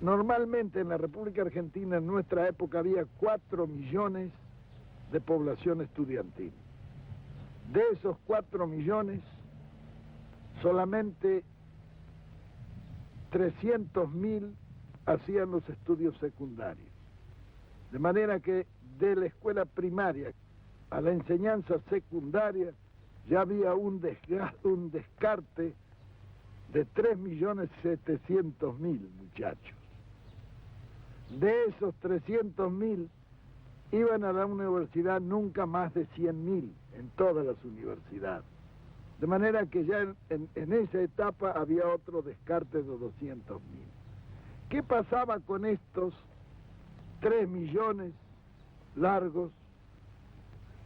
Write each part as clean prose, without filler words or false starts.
Normalmente en la República Argentina en nuestra época había 4 millones de población estudiantil. De esos 4 millones, solamente 300.000 hacían los estudios secundarios. De manera que de la escuela primaria a la enseñanza secundaria ya había un descarte de 3.700.000 muchachos. De esos 300.000 iban a la universidad nunca más de 100.000 en todas las universidades. De manera que ya en esa etapa había otro descarte de 200.000. ¿Qué pasaba con estos 3 millones largos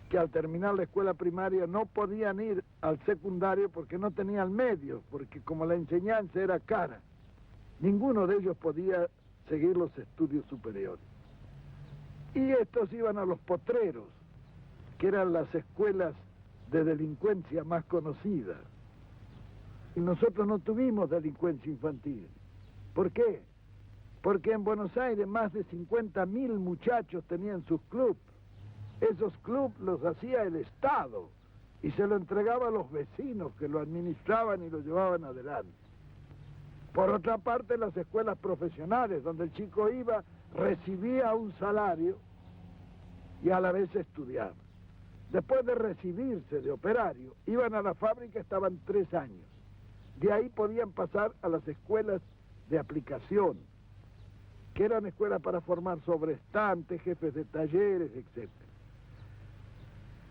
que al terminar la escuela primaria no podían ir al secundario porque no tenían medios, porque como la enseñanza era cara, ninguno de ellos podía seguir los estudios superiores? Y estos iban a los potreros, que eran las escuelas de delincuencia más conocidas. Y nosotros no tuvimos delincuencia infantil. ¿Por qué? Porque en Buenos Aires más de 50.000 muchachos tenían sus clubes. Esos clubes los hacía el Estado y se lo entregaba a los vecinos que lo administraban y lo llevaban adelante. Por otra parte, las escuelas profesionales, donde el chico iba, recibía un salario y a la vez estudiaba. Después de recibirse de operario, iban a la fábrica, estaban 3 años. De ahí podían pasar a las escuelas de aplicación, que eran escuelas para formar sobrestantes, jefes de talleres, etc.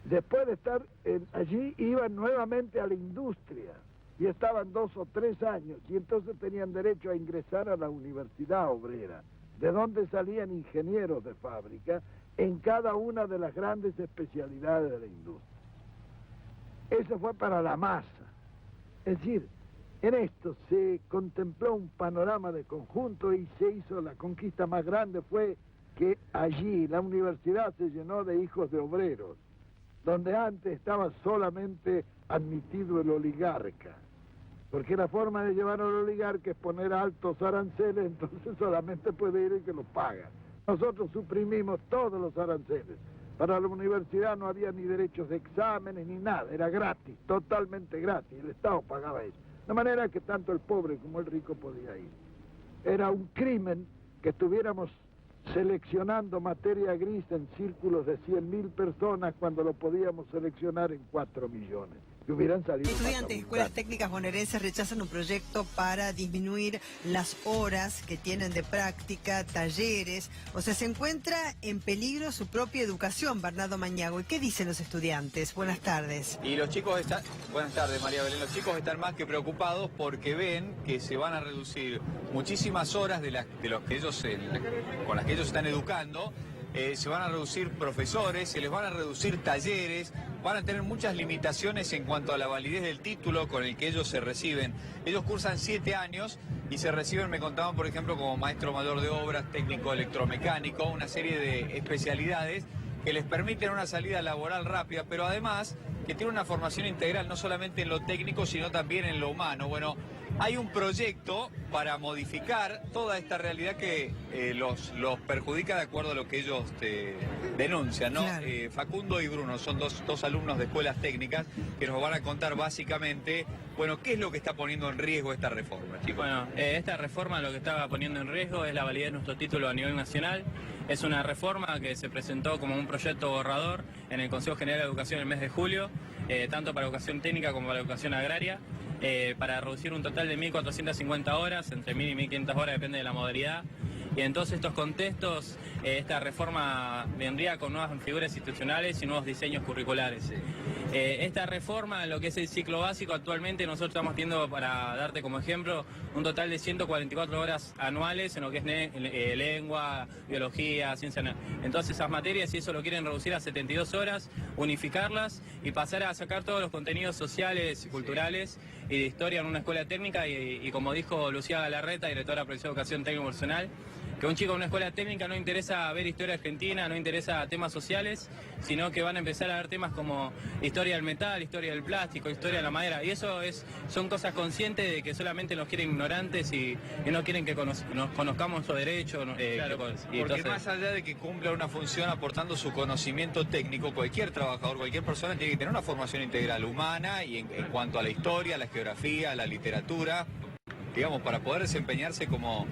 Después de estar allí, iban nuevamente a la industria, y estaban 2 o 3 años, y entonces tenían derecho a ingresar a la universidad obrera, de donde salían ingenieros de fábrica en cada una de las grandes especialidades de la industria. Eso fue para la masa. Es decir, en esto se contempló un panorama de conjunto y se hizo la conquista más grande, fue que allí la universidad se llenó de hijos de obreros, donde antes estaba solamente admitido el oligarca. Porque la forma de llevar al oligarca es poner altos aranceles, entonces solamente puede ir el que los paga. Nosotros suprimimos todos los aranceles. Para la universidad no había ni derechos de exámenes ni nada, era gratis, totalmente gratis, el Estado pagaba eso. De manera que tanto el pobre como el rico podía ir. Era un crimen que estuviéramos seleccionando materia gris en círculos de 100.000 personas cuando lo podíamos seleccionar en 4 millones. Que hubieran salido. Estudiantes de escuelas técnicas bonaerenses rechazan un proyecto para disminuir las horas que tienen de práctica, talleres. O sea, se encuentra en peligro su propia educación, Bernardo Mañago. ¿Y qué dicen los estudiantes? Buenas tardes. Y los chicos están... Buenas tardes, María Belén. Los chicos están más que preocupados porque ven que se van a reducir muchísimas horas de los que ellos, con las que ellos están educando. Se van a reducir profesores, se les van a reducir talleres, van a tener muchas limitaciones en cuanto a la validez del título con el que ellos se reciben. Ellos cursan 7 años y se reciben, me contaban, por ejemplo, como maestro mayor de obras, técnico electromecánico, una serie de especialidades que les permiten una salida laboral rápida, pero además que tiene una formación integral, no solamente en lo técnico, sino también en lo humano. Bueno, hay un proyecto para modificar toda esta realidad que los perjudica de acuerdo a lo que ellos denuncian, ¿no? Claro. Facundo y Bruno son dos alumnos de escuelas técnicas que nos van a contar básicamente, bueno, qué es lo que está poniendo en riesgo esta reforma, chicos. Bueno, esta reforma lo que estaba poniendo en riesgo es la validez de nuestro título a nivel nacional. Es una reforma que se presentó como un proyecto borrador en el Consejo General de Educación en el mes de julio, tanto para educación técnica como para educación agraria, para reducir un total de 1.450 horas, entre 1.000 y 1.500 horas, depende de la modalidad. Y en todos estos contextos, esta reforma vendría con nuevas figuras institucionales y nuevos diseños curriculares. Esta reforma, lo que es el ciclo básico, actualmente nosotros estamos teniendo, para darte como ejemplo, un total de 144 horas anuales en lo que es lengua, biología, ciencia. Entonces esas materias, si eso lo quieren reducir a 72 horas, unificarlas y pasar a sacar todos los contenidos sociales, culturales y de historia en una escuela técnica y como dijo Lucía Galarreta, directora de Proyecto de Educación Técnica Profesional, que a un chico en una escuela técnica no interesa ver historia argentina, no interesa temas sociales, sino que van a empezar a ver temas como historia del metal, historia del plástico, historia de la madera. Y eso son cosas conscientes de que solamente nos quieren ignorantes y no quieren que nos conozcamos nuestros derechos. Claro, porque entonces, más allá de que cumpla una función aportando su conocimiento técnico, cualquier trabajador, cualquier persona tiene que tener una formación integral humana y en cuanto a la historia, la geografía, la literatura, digamos, para poder desempeñarse como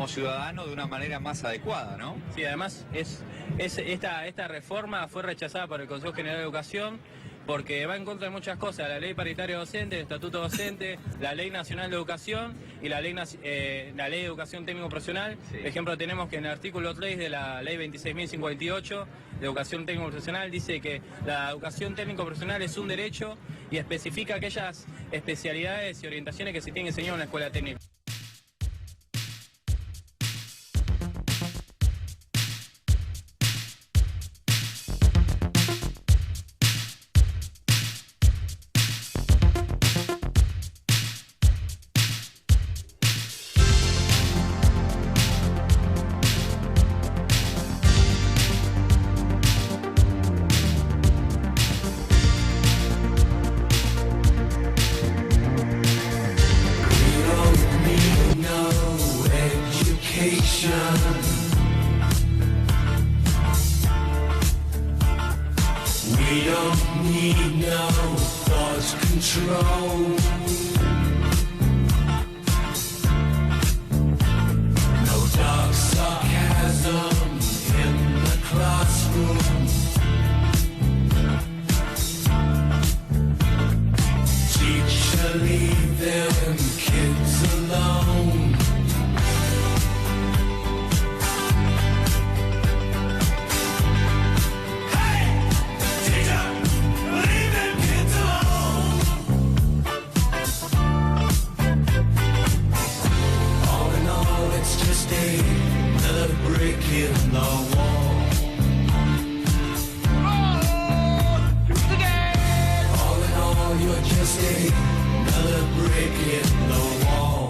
ciudadano de una manera más adecuada, ¿no? Sí, además esta reforma fue rechazada por el Consejo General de Educación porque va en contra de muchas cosas, la ley paritaria docente, el estatuto docente, la ley nacional de educación y la ley de educación técnico profesional. Sí. Por ejemplo, tenemos que en el artículo 3 de la ley 26.058 de educación técnico profesional dice que la educación técnico profesional es un derecho y especifica aquellas especialidades y orientaciones que se tienen que enseñar en una escuela técnica. We don't need no thought control. No dark sarcasm in the classroom. Teacher, leave them kids alone. Another brick in the wall. All in all, you're just another brick in the wall.